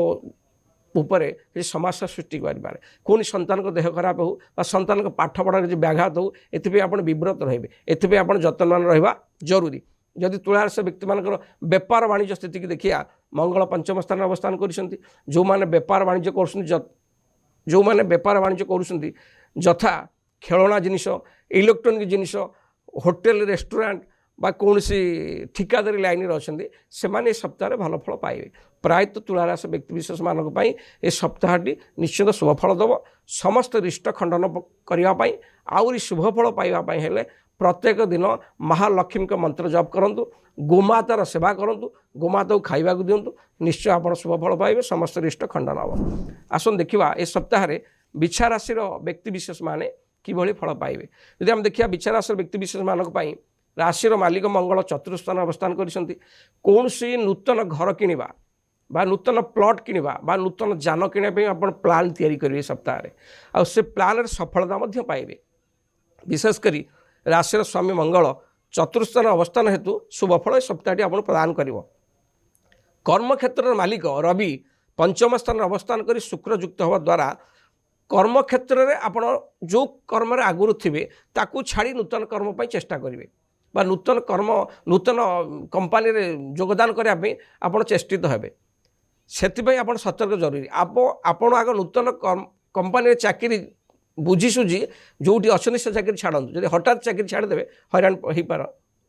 ଉପରେ କିଛି ସମସ୍ୟା ସୃଷ୍ଟି କରିପାରେ କୌଣସି ସନ୍ତାନଙ୍କ ଦେହ ଖରାପ ହେଉ ବା ସନ୍ତାନଙ୍କ ପାଠପଢ଼ାରେ କିଛି ବ୍ୟାଘାତ ହେଉ ଏଥିପାଇଁ ଆପଣ ବିବ୍ରତ ରହିବେ ଏଥିପାଇଁ ଆପଣ ଯତ୍ନବାନ ରହିବା ଜରୁରୀ ଯଦି ତୁଳାରାଶି ବ୍ୟକ୍ତିମାନଙ୍କର ବେପାର ବାଣିଜ୍ୟ ସ୍ଥିତିକି ଦେଖିବା ମଙ୍ଗଳ ପଞ୍ଚମ ସ୍ଥାନରେ ଅବସ୍ଥାନ କରିଛନ୍ତି ଯେଉଁମାନେ ବେପାର ବାଣିଜ୍ୟ କରୁଛନ୍ତି ଯଥା ଖେଳଣା ଜିନିଷ ଇଲେକ୍ଟ୍ରୋନିକ୍ ଜିନିଷ ହୋଟେଲ ରେଷ୍ଟୁରାଣ୍ଟ বা କୌଣସି ଠିକାଦାରୀ ଲାଇନରେ ଅଛନ୍ତି ସେମାନେ ଏ ସପ୍ତାହରେ ଭଲ ଫଳ ପାଇବେ ପ୍ରାୟତଃ ତୁଳାରାଶି ବ୍ୟକ୍ତିବିଶେଷମାନଙ୍କ ପାଇଁ ଏ ସପ୍ତାହଟି ନିଶ୍ଚିତ ଶୁଭଫଳ ଦେବ ସମସ୍ତ ରିଷ୍ଟ ଖଣ୍ଡନ କରିବା ପାଇଁ ଆହୁରି ଶୁଭଫଳ ପାଇବା ପାଇଁ ହେଲେ ପ୍ରତ୍ୟେକ ଦିନ ମହାଲକ୍ଷ୍ମୀଙ୍କ ମନ୍ତ୍ର ଜପ କରନ୍ତୁ ଗୋମାତାର ସେବା କରନ୍ତୁ ଗୋମାତାକୁ ଖାଇବାକୁ ଦିଅନ୍ତୁ ନିଶ୍ଚୟ ଆପଣ ଶୁଭଫଳ ପାଇବେ ସମସ୍ତ ରିଷ୍ଟ ଖଣ୍ଡନ ହେବ ଆସନ୍ତୁ ଦେଖିବା ଏ ସପ୍ତାହରେ ବିଛା ରାଶିର ବ୍ୟକ୍ତିବିଶେଷମାନେ କିଭଳି ଫଳ ପାଇବେ ଯଦି ଆମେ ଦେଖିବା ବିଛା ରାଶିର ବ୍ୟକ୍ତିବିଶେଷମାନଙ୍କ ପାଇଁ ରାଶିର ମାଲିକ ମଙ୍ଗଳ ଚତୁର୍ଥ ସ୍ଥାନରେ ଅବସ୍ଥାନ କରିଛନ୍ତି କୌଣସି ନୂତନ ଘର କିଣିବା ବା ନୂତନ ପ୍ଲଟ୍ କିଣିବା ବା ନୂତନ ଯାନ କିଣିବା ପାଇଁ ଆପଣ ପ୍ଲାନ୍ ତିଆରି କରିବେ ଏ ସପ୍ତାହରେ ଆଉ ସେ ପ୍ଲାନ୍ରେ ସଫଳତା ମଧ୍ୟ ପାଇବେ ବିଶେଷ କରି ରାଶିର ସ୍ୱାମୀ ମଙ୍ଗଳ ଚତୁର୍ଥ ସ୍ଥାନରେ ଅବସ୍ଥାନ ହେତୁ ଶୁଭଫଳ ଏ ସପ୍ତାହଟି ଆପଣ ପ୍ରଦାନ କରିବ କର୍ମକ୍ଷେତ୍ରର ମାଲିକ ରବି ପଞ୍ଚମ ସ୍ଥାନରେ ଅବସ୍ଥାନ କରି ଶୁକ୍ର ଯୁକ୍ତ ହେବା ଦ୍ୱାରା କର୍ମକ୍ଷେତ୍ରରେ ଆପଣ ଯେଉଁ କର୍ମରେ ଆଗରୁ ଥିବେ ତାକୁ ଛାଡ଼ି ନୂତନ କର୍ମ ପାଇଁ ଚେଷ୍ଟା କରିବେ বা ନୂତନ କମ୍ପାନୀରେ ଯୋଗଦାନ କରିବା ପାଇଁ ଆପଣ ଚେଷ୍ଟିତ ହେବେ ସେଥିପାଇଁ ଆପଣ ସତର୍କ ଜରୁରୀ ଆପଣ ଆଗ ନୂତନ କମ୍ପାନୀରେ ଚାକିରି ବୁଝିସୁଝି ଯେଉଁଠି ଅଛନ୍ତି ସେ ଚାକିରି ଛାଡ଼ନ୍ତୁ ଯଦି ହଠାତ୍ ଚାକିରି ଛାଡ଼ିଦେବେ ହଇରାଣ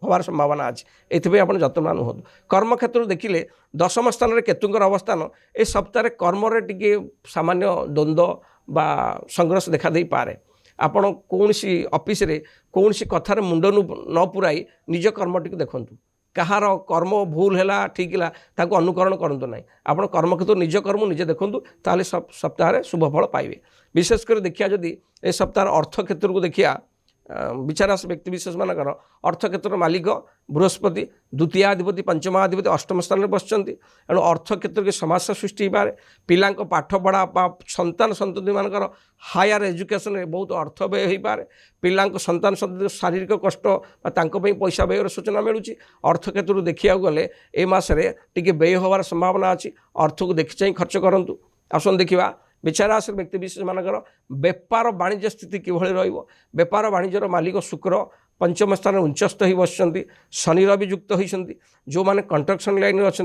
ହେବାର ସମ୍ଭାବନା ଅଛି ଏଥିପାଇଁ ଆପଣ ଯତ୍ନବାନ ହୁଅନ୍ତୁ କର୍ମକ୍ଷେତ୍ରରୁ ଦେଖିଲେ ଦଶମ ସ୍ଥାନରେ କେତୁଙ୍କର ଅବସ୍ଥାନ ଏ ସପ୍ତାହରେ କର୍ମରେ ଟିକେ ସାମାନ୍ୟ ଦ୍ୱନ୍ଦ୍ୱ ବା ସଂଘର୍ଷ ଦେଖାଦେଇପାରେ ଆପଣ କୌଣସି ଅଫିସରେ କୌଣସି କଥାରେ ମୁଣ୍ଡ ନ ପୁରାଇ ନିଜ କର୍ମଟିକୁ ଦେଖନ୍ତୁ କାହାର କର୍ମ ଭୁଲ ହେଲା ଠିକ୍ ହେଲା ତାକୁ ଅନୁକରଣ କରନ୍ତୁ ନାହିଁ ଆପଣ କର୍ମକ୍ଷେତ୍ର ନିଜ କର୍ମ ନିଜେ ଦେଖନ୍ତୁ ତାହେଲେ ସପ୍ତାହରେ ଶୁଭଫଳ ପାଇବେ ବିଶେଷ କରି ଦେଖିବା ଯଦି ଏ ସପ୍ତାହର ଅର୍ଥ କ୍ଷେତ୍ରକୁ ଦେଖିବା ବିଚାରାଶି ବ୍ୟକ୍ତିବିଶେଷମାନଙ୍କର ଅର୍ଥକ୍ଷେତ୍ରର ମାଲିକ ବୃହସ୍ପତି ଦ୍ୱିତୀୟାଧିପତି ପଞ୍ଚମାଧିପତି ଅଷ୍ଟମ ସ୍ଥାନରେ ବସିଛନ୍ତି ଏଣୁ ଅର୍ଥକ୍ଷେତ୍ରରେ ସମସ୍ୟା ସୃଷ୍ଟି ହୋଇପାରେ ପିଲାଙ୍କ ପାଠପଢ଼ା ବା ସନ୍ତତିମାନଙ୍କର ହାୟାର ଏଜୁକେସନରେ ବହୁତ ଅର୍ଥ ବ୍ୟୟ ହୋଇପାରେ ପିଲାଙ୍କ ସନ୍ତତି ଶାରୀରିକ କଷ୍ଟ ବା ତାଙ୍କ ପାଇଁ ପଇସା ବ୍ୟୟର ସୂଚନା ମିଳୁଛି ଅର୍ଥକ୍ଷେତ୍ରରୁ ଦେଖିବାକୁ ଗଲେ ଏ ମାସରେ ଟିକେ ବ୍ୟୟ ହେବାର ସମ୍ଭାବନା ଅଛି ଅର୍ଥକୁ ଦେଖି ଚାହିଁ ଖର୍ଚ୍ଚ କରନ୍ତୁ ଆସନ୍ତୁ ଦେଖିବା ବିଚାର ରାଶିର ବ୍ୟକ୍ତିବିଶେଷମାନଙ୍କର ବେପାର ବାଣିଜ୍ୟ ସ୍ଥିତି କିଭଳି ରହିବ। ବେପାର ବାଣିଜ୍ୟର ମାଲିକ ଶୁକ୍ର पंचम स्थान उच्चस्थ हो बस शनि रवि युक्त होती जो मैंने कंस्ट्रक्शन लाइन अच्छा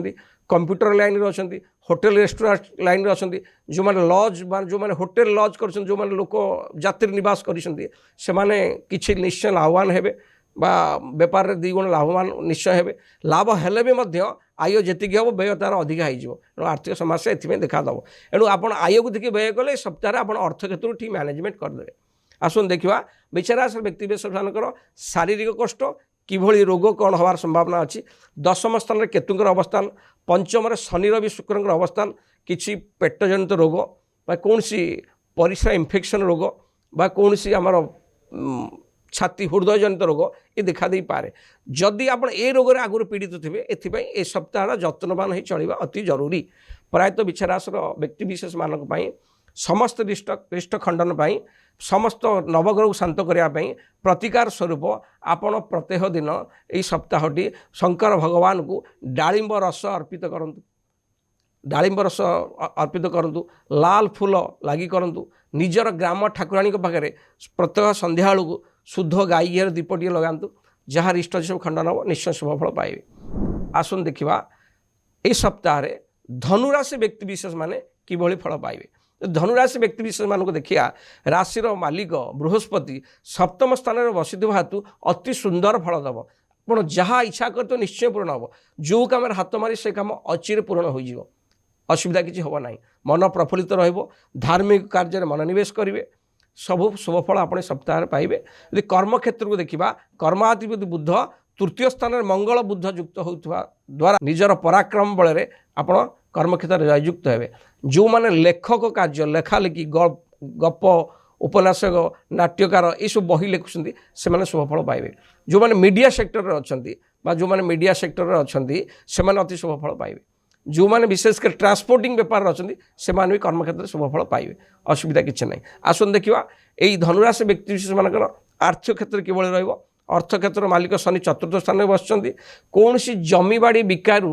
कंप्यूटर लाइन अच्छा होटेल रेस्टोरेंट लाइन अच्छा जो मैंने लॉज जो मैंने होटेल लॉज कर जो मैंने लोक यात्री निवास करने किसी निश्चय लाभवान हे बेपार में 2 गुण लाभवान निश्चय हे लाभ हेले भी आय जी हम व्यय तार अधिका हो आर्थिक समस्या ये देखादेव एणु आप आय को देखिए व्यय कले सप्ताह आप अर्थ क्षेत्र ठीक मैनेजमेंट करदे। आसन देखा विचाराश व्यक्तिविशेषମାନଙ୍କର शारीरिक कष्ट किभली रोग कौन हबार संभावना अच्छी। 10म स्थान में केतुंकर अवस्थान, पंचम शनि रवि शुक्रंकर अवस्थान किसी पेटजनित रोग कौन सी परिस्रा इन्फेक्शन रोग कौन सी आमर छाती हृदय जनित रोग ये देखा दे पारे। जदि आप ए रोग आगुरी पीड़ित थे ए सप्ताह जत्नवान हो चलवा अति जरूरी। प्रायतः विचाराशर व्यक्तिविशेष मानक समस्त रिष्ट खंडन पाई समस्त नवग्रह को शांत करने प्रतिकार स्वरूप आपण प्रत्येक दिन यही सप्ताहटी शंकर भगवान को डालिंब रस अर्पित करंतु। डालिंब रस अर्पित करंतु, लाल फूल लगी करंतु। निजर ग्राम ठाकुराणी पाखे प्रत्येक संध्या को शुद्ध गाई घी दीपटी लगातु जहाँ इष्ट सब खंडन हम निश्चय शुभफल पाइबे। आसन देखा यही सप्ताह धनुराशि व्यक्तिविशेष माने किभली फल पाइबे। धनुराशि व्यक्तिविशेष मानक देखिया राशिर मालिक बृहस्पति सप्तम स्थान में बसी हेतु अति सुंदर फल दब। आप जहाँ इच्छा कर निश्चय पूर्ण हम जो कम हाथ मारी से कम अचिरे पूर्ण हो असुविधा किसी हम ना। मन प्रफुल्लित रहिबो, धार्मिक कार्य में मनोनिवेश करेंगे, सबू शुभफल अपने सप्ताह पाइबे। यदि कर्म क्षेत्र को देखा कर्माधिपति बुध तृतीय स्थान में मंगल बुध युक्त होता द्वारा निजर पराक्रम बल में आपण कर्मक्षेत्र में जययुक्त हे। जो माने लेखक कार्य लेखा लेखि गप उपन्यासक नाट्यकार ये सब बही लिखुंट से शुभफल पाइबे। जो माने मीडिया सेक्टर में अच्छा जो माने मीडिया सेक्टर में अच्छा से अति शुभफल पाइबे। जो माने विशेषकर ट्रांसपोर्टिंग बेपार अच्छा से भी कर्मक्षेत्र शुभफल पाइबे, असुविधा किसी ना। आसन देखा यही धनुराशि व्यक्तिविशेष मानकर आर्थिक क्षेत्र किभली रहिबो। अर्थ क्षेत्र मालिक शनि चतुर्थ स्थान में बसचंदी। कौन सी जमी बाड़ी बिकारु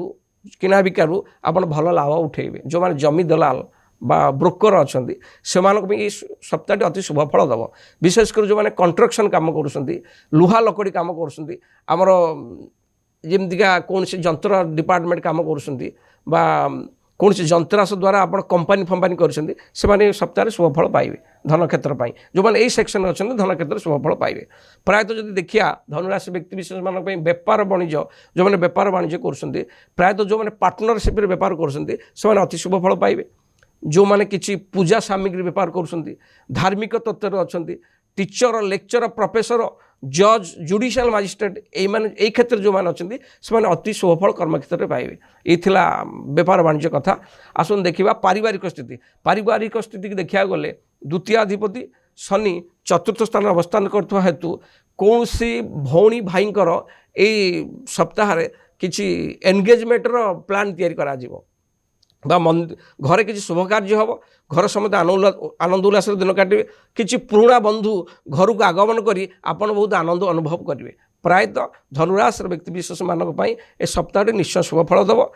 किना बिकारु आपण भल लाभ उठेबे। जो माने जमी दलाल बा ब्रोकर अच्छा से सप्ताह अति शुभफल दब। विशेषकर जो मैंने कंस्ट्रक्शन काम कर लुहा लकड़ी काम करमर जमतीका कौन सी जंत्र डिपार्टमेंट काम कर कौन सी जंत्रांश द्वारा आप कंपानी फंपानी कर सप्ताह शुभफल पाइबे। धन क्षेत्र पाई जो मैंने यही सेक्शन अच्छा धन क्षेत्र शुभफल पाइबे। प्रायतः जब देखिया धनुराशि व्यक्तिविशेष मानक बेपार वाणिज्य जो मैंने बेपार वाणिज्य कर प्रायतः जो मैंने पार्टनरशिप बेपार कर अति शुभफल पाइबे। जो मैंने किसी पूजा सामग्री बेपार कर धार्मिक तत्व अच्छा टीचर लेक्चर प्रोफेसर जज जुडिशियल मजिस्ट्रेट यही क्षेत्र जो मैंने अच्छा से अति शुभफल कर्मक्षेत्र में पाइबे। ये बेपार वाणिज्य कथा। आसन देखा पारिवारिक स्थिति। पारिवारिक स्थिति की देखा गले द्वितीयाधिपति शनि चतुर्थ स्थान अवस्थान करथवा हेतु कौन सी भौणी भाईंकर यही सप्ताह किसी एंगेजमेंटर प्लान तैयारी करा जीवो बा घरे किसी शुभ कार्य हम घर समस्त आनंद उल्लास दिन काटे। किसी पुराणा बंधु घर को आगमन करी आपण बहुत आनंद अनुभव करेंगे। प्रायतः धनुराशि व्यक्तिविशेष मानक ए सप्ताह निश्चय शुभफल दब।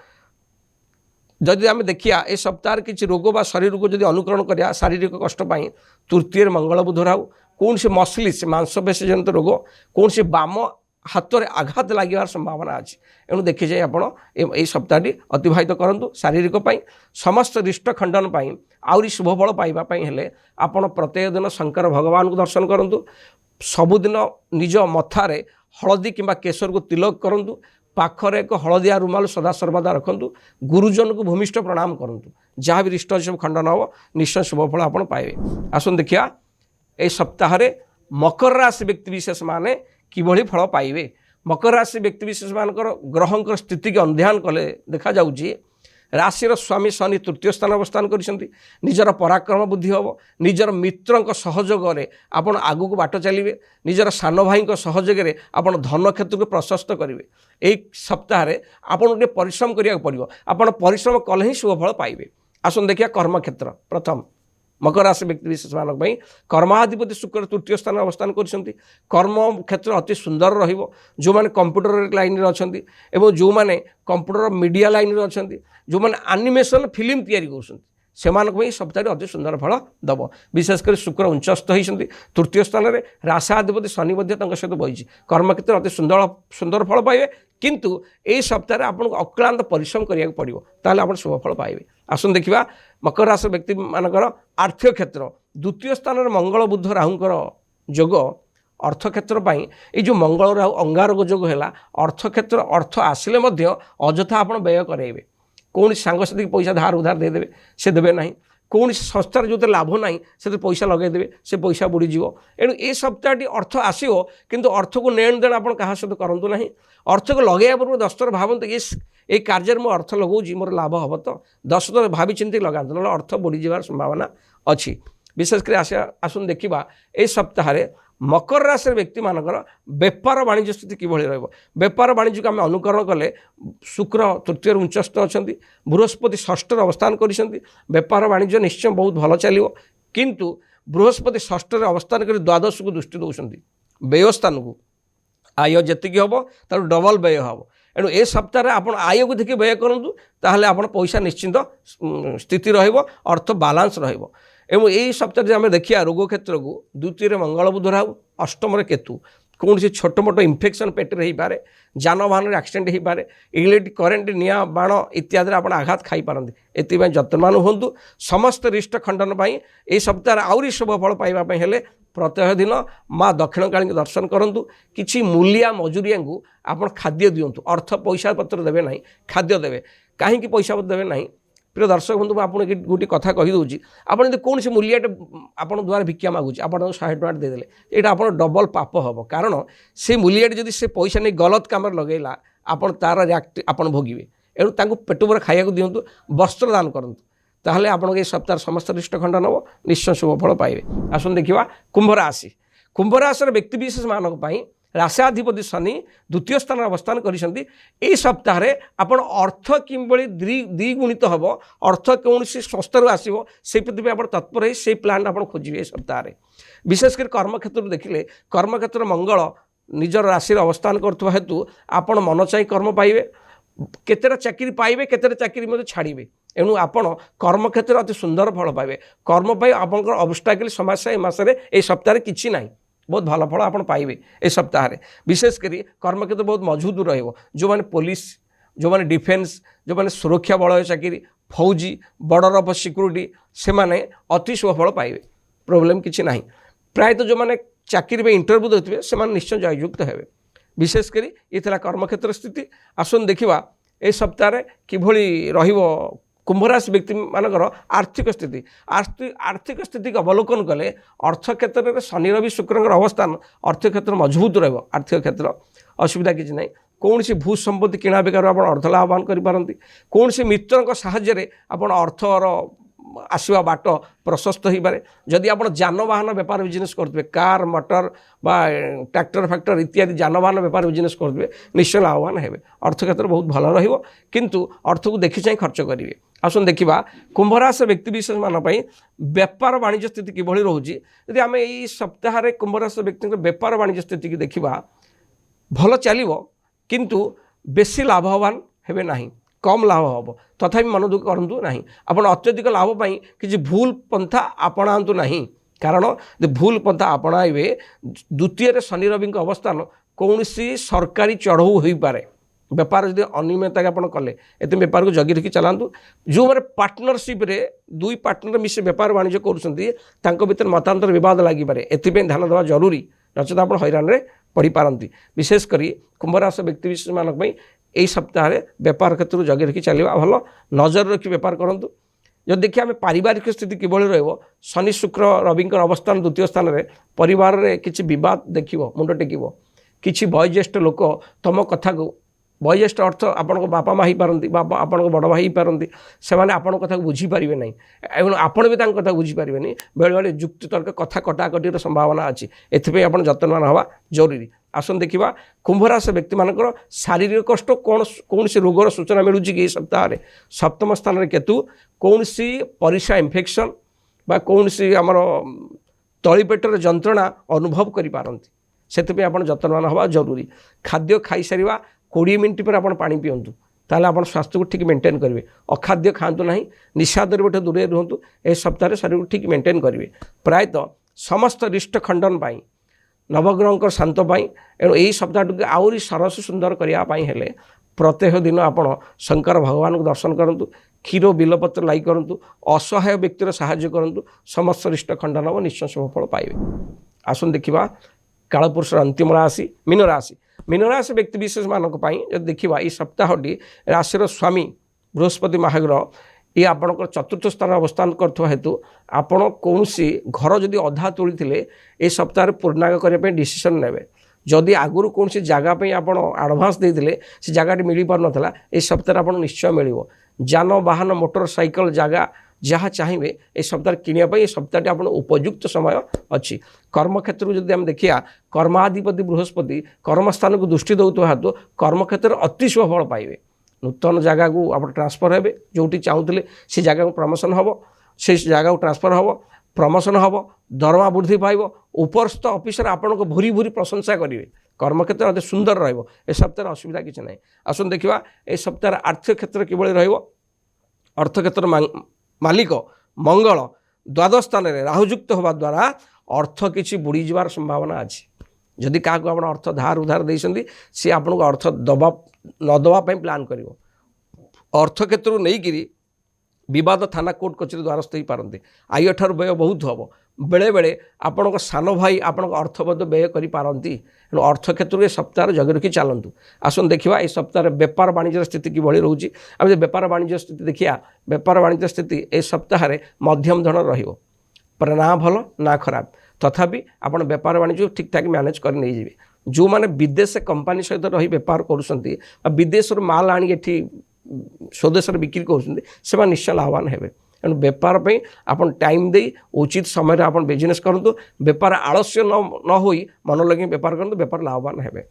जदि आम देखिया ए सप्ताह किसी रोग बा शरीर को जदि अनुकरण करिया शारीरिक कष्ट पाई तृतीय मंगल बुध राहु कौन सी मसलिस मांसपेशी जनित रोग कौन सी बाम हाथ में आघात लगे संभावना अच्छी। एणु देखी जाए आप सप्ताहटी अतिबाहित करूँ शारीरिक समस्त रिष्ट खंडन आहरी शुभफल पाइबापी हेले आपण प्रत्येक दिन शंकर भगवान को दर्शन करूँ। सबुदिन निज मथारे हलदी किंबा केशर को तिलक करूँ। पाखरे एक हलदिया रुमाल सदा सर्वदा रखु। गुरुजन को भूमिष्ठ प्रणाम करूँ। जहाँ भी रिष्ट सब खंडन हम निश्चय शुभफल आप पाइबे। आसन देखिया ए सप्ताह मकर राशि व्यक्तिविशेष माने किभली फल पाइबे। मकर राशि व्यक्तिविशेष मानकर ग्रहंकर स्थिति के अध्ययन कले देखा जाउची राशिर स्वामी शनि तृतीय स्थान अवस्थान करिसेंती। निजर पराक्रम बुद्धि हम निजर मित्रंक सहयोग में आपण आगु को बाट चलिए। निजर सान भाई सहयोग आपण धन क्षेत्र को प्रशस्त करेंगे। एक सप्ताह आपन गोटे परिश्रम करिया पड़िबो। आपण परिश्रम कले ही शुभफल पाइबे। आसन देखिया कर्म क्षेत्र। प्रथम मकर राशि व्यक्तिविशेष मानक कर्माधिपति शुक्र तृतीय स्थान अवस्थान कर कर्म क्षेत्र अति सुंदर रहिबो। जो माने कंप्यूटर लाइन रे अछंती एवं जो माने कंप्यूटर मीडिया लाइन रे अछंती जो माने एनिमेशन फिल्म तैयारी करछंती से सप्ताह अति सुंदर फल दब। विशेषकर शुक्र उच्चस्थ होती तृतीय स्थान में राशाधिपति शनि सहित बही कर्मक्षेत्र अति सुंदर सुंदर फल पाइबे किंतु यही सप्ताह आपको अक्लांत परिश्रम करिया पड़ो ताले आप शुभ फल पाइबे। आसन देखा मकर राशि व्यक्ति मानकर आर्थिक क्षेत्र द्वितीय स्थान में मंगल बुध राहुंकर जोग अर्थ क्षेत्र ये जो मंगल राहु अंगारक जोग है अर्थ क्षेत्र अर्थ आसिले अजथा आप व्यय करेंगे कौन सांगसाथी पैसा धार उधार देदेवे से देवे ना कौन संस्थार जो लाभ ना से पैसा लगेदेवे से पैसा बुड़ीज एणु ये सप्ताहटी अर्थ आसो किंतु अर्थ को लेन देन आप क्या सहित करूँ ना अर्थ को लगे पूर्व 10 थर भावतु ये कार्य में अर्थ लगौची मोर लाभ हम तो 10 थर भावी चिंतित लगाते ना अर्थ बुड़ीजार संभावना अच्छी। विशेषकर आसन देखा ये सप्ताह मकर राशि व्यक्ति मानकर बेपार वाणिज्य स्थिति किभଳି रहइबो बेपार वाणिज्य को आम अनुकरण कले शुक्र तृतीय उच्चस्थ अच्छा बृहस्पति षष्ठ अवस्थान करिसेंती बेपार वाणिज्य निश्चय बहुत भल चलियो किंतु बृहस्पति षष्ठ अवस्थान कर द्वादश को दृष्टि दौरान व्यय स्थान को आय जी हम तार डबल व्यय हम एणु ए सप्ताह आप आय को देखिए व्यय करूँ ताहले आप पैसा निश्चिंत स्थिति अर्थ बालांस रहिबो। एवं यही सप्ताह आम देखिए रोग क्षेत्र को द्वितीय मंगल बुध राहु अष्टम केतु कौन से छोट मोट इन्फेक्शन पेटे हो पारे जानवाहन एक्सीडेंट हो पारे इलेक्ट्रिक करेन्ट निआ बाण इत्यादि आप आघात खाई पारती एथि जत्नवान हूँ समस्त रिष्ट खंडन ये सप्ताह आहरी शुभ फल पाइबापी हेले प्रत्यह दिन माँ दक्षिण काली दर्शन करूँ किसी मूलिया मजुरिया को आप खाद्य दिंतु अर्थ पैसा पत्र देवे ना खाद्य देवे कहीं पैसा पत्र देवे ना। प्रिय दर्शक बंधु आपको गोटे कथा कहीदे आपड़ कौन से मूल्याटे आप द्वारा भिक्षा मागुच आप 100 टଙ୍କା देदेले यहाँ आप डबल पाप हम कारण से मूल्याटे जब से पैसा नहीं गलत कम लगेला आप तार रिएक्ट आप भोगे एणु पेट पर खाया दिंतु वस्त्र दान करूँ ताहले आपन ये सप्ताह समस्त रिष्ट खंडन हम निश्चय शुभ फल पाइबे। आसन देखा कुंभ राशि व्यक्ति विशेष मानक राशाधिपति शनि द्वितीय स्थान अवस्थान कर सप्ताह आपण अर्थ किभली द्विगुणित हम अर्थ कौन संस्थार आसो से प्रति आप तत्पर से प्लान आप खोजे सप्ताह विशेषकर कर्मक्षेत्र देखिले कर्मक्षेत्र मंगल निजर राशि अवस्थान कर हेतु आपण मन चाहिए कर्म पाइबे केतेटा चाकरी पाइबे केतेटा चाकरी छाड़े एणु आपण कर्मक्षेत्र अति सुंदर फल पाइबे कर्म पाई आपंकर ऑब्स्टाकल समस्या मसरे ए सप्ताह किछि नाही बहुत भल फल आप पाइबे ए सप्ताह विशेषकर कर्मक्षेत्र बहुत मजबूत रहिबो जो माने पुलिस जो माने डिफेन्स जो माने सुरक्षा बल चाकरी फौजी बॉर्डर ऑफ सिक्योरिटी से माने अति शुभ फल पाइबे प्रोब्लेम किछि नाही। प्रायतः जो माने चाकरी में इंटरव्यू देते से माने निश्चय जययुक्त हेबे। विशेषकर ये कर्मक्षेत्र स्थिति। आसन देखा ए सप्ताह किभली रहिबो कुंभराशि व्यक्ति मानकर आर्थिक स्थिति को अवलोकन कले अर्थ क्षेत्र में शनि रवि शुक्र अवस्थान अर्थ क्षेत्र मजबूत रहिबो आर्थिक क्षेत्र असुविधा किसी ना कौन सी भू संपत्ति किणा बेकार आप अर्थ लाभवान करें कौन सी मित्र साहाय्य आप अर्थर आसवा बाट प्रशस्त हो पारे जदि आप जानवाहन बेपार बिजनेस करुवे कार मोटर बा ट्रैक्टर फैक्टर इत्यादि जानवाहन बेपार बिजनेस करुवे निश्चय लाभवान हेबे। अर्थ क्षेत्र बहुत भल रहिबो किंतु अर्थ को देखि चाहि खर्च करेंगे। आसन देखा कुंभराशि व्यक्ति विशेष मानक बेपार वाणिज्य स्थिति किभली रोची यदि आम यही सप्ताह कुंभराशि व्यक्ति बेपार वाणिज्य स्थिति की देखा भल चलो किंतु बेसी लाभवान हेबे नहीं कम लाभ हम तथापि मन दुख करूँ ना आप अत्यधिक लाभपाई किसी भूल पंथा आपणातु ना कारण भूल पंथा आपणाइबे द्वितीय शनि रवि अवस्थान कौन सी सरकारी चढ़ऊ हो पारे बेपार जब अनियमितता आप कले एत बेपार को जगी रखी चलातु जो मैंने पार्टनरशिप रे दुई पार्टनर मिसे बेपार वाणिज्य कर भीतर मतांतर बद लगिपे एथपाई ध्यान देवा जरूरी नचेत आप हैरान में पड़ पारती। विशेषकर कुंभराशि व्यक्ति विशेष मानक यही सप्ताह बेपार क्षेत्र जगी रखी चलवा भल नजर रखी बेपार करूँ। जब देखिए आम पारिवारिक स्थिति किभली रहिबो शनि शुक्र रवि अवस्थान द्वितीय स्थान में परिवार रे किछि विवाद देखिबो मुंड टेकिबो किछि वयोज्येष्ठ लोक तुम कथा को वयोज्येष्ठ अर्थ आपण बापा माँ ही पारती बापा आपण बड़ भाई पारती से आपण कथा बुझीपारे ना एवं आपण भी कथा बुझीपारे बेले बेले जुक्ति तर्क कथा कटाकटर संभावना अच्छी एथपाई आप जत्नवान हवा जरूरी। आसन देखा कुंभराशि व्यक्ति मानकर शारीरिक कष्ट कौन सी रोगर सूचना मिलूँ कि सप्ताह सप्तम स्थान में केतु कौन सी परिस्रा इन्फेक्शन बा कौन सी आमर तलीपेटर जंत्रणा अनुभव करिपारंती से आप जत्नवान हवा जरूरी। खाद्य खाई सारिबा 20 मिनिट पर आप पानी पियंतु ताहले आपण स्वास्थ्य को ठीक मेंटेन करेंगे। अखाद्य खातु ना, निशा द्रव्य दूरे रुहतु। ए सप्ताह शरीर को ठीक मेंटेन करेंगे। प्रायतः समस्त रिष्ट खंडन पाई नवग्रह शांत पाई एणु यही सप्ताह आउरी सरस सुंदर करने हेले प्रत्येक दिन आपण शंकर भगवान को दर्शन करूँ, क्षीर बिलपत्र लाई करूँ, असहाय व्यक्तिर साहाय्य करूँ, समस्त रिष्ट खंडन हम निश्चय शुभफल पाइबे। आसन देखा कालपुरुषर अंतिम राशि मीन राशि। मीन राशि व्यक्ति विशेष मानक जब देखा ये सप्ताहटी राशि स्वामी बृहस्पति महाग्रह ये आपणकर चतुर्थ स्थान अवस्थान करथवा हेतु आपण कौन घर जदि अधा तोड़ी थे ए सप्ताह पूर्णांग करने डिसीजन नेबे। जदि आगुरी कौन जगह आपण आडभांस देते से जगह मिल पार नाला ए सप्ताह आप निश्चय मिल जान वाहन मोटर साइकिल जगह जहाँ चाहिए ए सप्ताह किनापी सप्ताह आप उपयुक्त समय अच्छी। कर्मक्षेत्र जब आम देखिए कर्माधिपति बृहस्पति कर्मस्थान को दृष्टि दौता हेतु कर्मक्षेत्र अति शुभ फल पाइबे। नूतन जगह को आप ट्रांसफर हे जो चाहूले से जगह को प्रमोशन हम से जगह को ट्रांसफर हम प्रमोशन हम दरमा वृद्धि पाइब। उपरस्थ ऑफिसर आपण को भूरी भूरी प्रशंसा करेंगे। कर्मक्षेत्र अति सुंदर रहिबो। ए सप्ताह असुविधा किसी ना। आसन देखा ए सप्ताह आर्थिक क्षेत्र किभଳି रहिबो। अर्थ क्षेत्र मालिक मंगल द्वादश स्थान में राहुयुक्त होगा द्वारा अर्थ किसी बुड़ी जबार संभावना अच्छी। जदि क्या आप अर्थ धार उधार देते सी आपको अर्थ दबा न दवाई प्लां कर अर्थ क्षेत्र नहीं कि विवाद थाना कोर्ट कचेरी द्वारस्थ हो पारती। आय ठार व्यय बहुत हम बेले बेले आपण सान भाई आपण अर्थबद्ध व्यय करती। अर्थ क्षेत्र सप्ताह जगह रखी चलतु। आसन देखा ये सप्ताह बेपार वाणिज्य स्थिति किभଳି रोचे। आम जो बेपार वाणिज्य स्थिति देखिए बेपार वाणिज्य स्थिति ए सप्ताह मध्यम धरण रहिबो। पर ना भल ना खराब तथापि आपण बेपार वाणिज्य ठीक ठाक मैनेज कर नहीं जाए। जो मैंने विदेश कंपानी सहित रही बेपार करुँच विदेश माल आनी स्वदेश बिक्री कर निश्चय लाभवान हे। तेणु बेपार आप टाइम दे उचित समय आप बिजनेस करूँ। बेपार आलस्य न हो मन लगे बेपार करूँ बेपार लाभवान हे।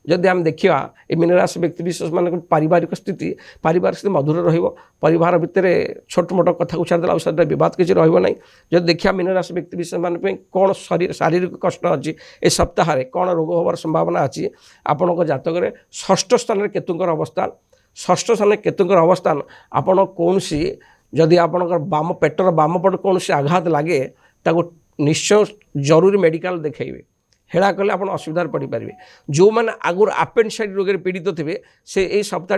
जदि आम देखा ये मीन राशि व्यक्ति विशेष मान पारिवारिक स्थिति मधुर रहिवार भितर छोट मोट कथा को छाड़देला उसमें बद किसी रही। जब देखा मीन राशि व्यक्ति विशेष मान कौन शारीरिक कष्ट अच्छी ए सप्ताह कौन रोग होवार संभावना अच्छी। आपण जातक षष्ठ स्थान में केतुंकर अवस्थान षष्ठ स्थान में केतुंकर अवस्थान आपण कौन जदि आपणकर बाम पेटर बाम पट कौन आघात लगे ताको निश्चय जरूरी मेडिकल देखेबे। हेड़ा कले आप असुविधा पड़ पारे। जो मैंने आगुर आपेंडिसाइट रोग पीड़ित थे से यही सप्ताह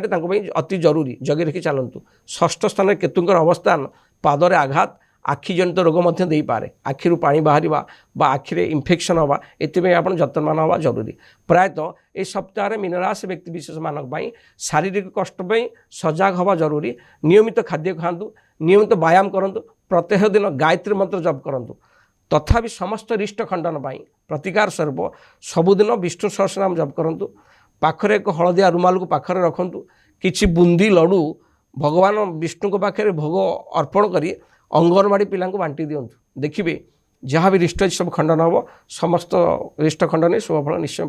अति जरूरी जगे रखी चलतु। षष्ठ स्थान में केतुंकर अवस्थान पादरे आघात आखि जनित रोग दे पारे। आखिरु पानी बाहर आखिरे इन्फेक्शन हवा एथि आप जत्नवान हवा जरूरी। प्रायतः ये सप्ताह मीन राशि व्यक्ति विशेष मानक शारीरिक कष्ट सजग हवा जरूरी। नियमित खाद्य खातु, नियमित व्यायाम करूँ, प्रत्येक दिन गायत्री मंत्र जप करूँ। तथापि समस्त रिष्ट खंडन प्रतिकार स्वरूप सबुदिन विष्णु सहस्रनाम जप करूँ। पाखरे एक हलदिया रुमाल को पाखरे रखु। किछि बुंदी लड्डू भगवान विष्णु को पाखे भोग अर्पण करी अंगनवाड़ी पिला बांटी दिंतु। देखिए जहाँ भी रिष्ट सब खंडन हम समस्त रिष्ट खंडन शुभफल निश्चय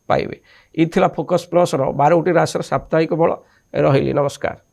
पाइबे। ये फोकस प्लस 12टी राशि साप्ताहिक फल रही। नमस्कार।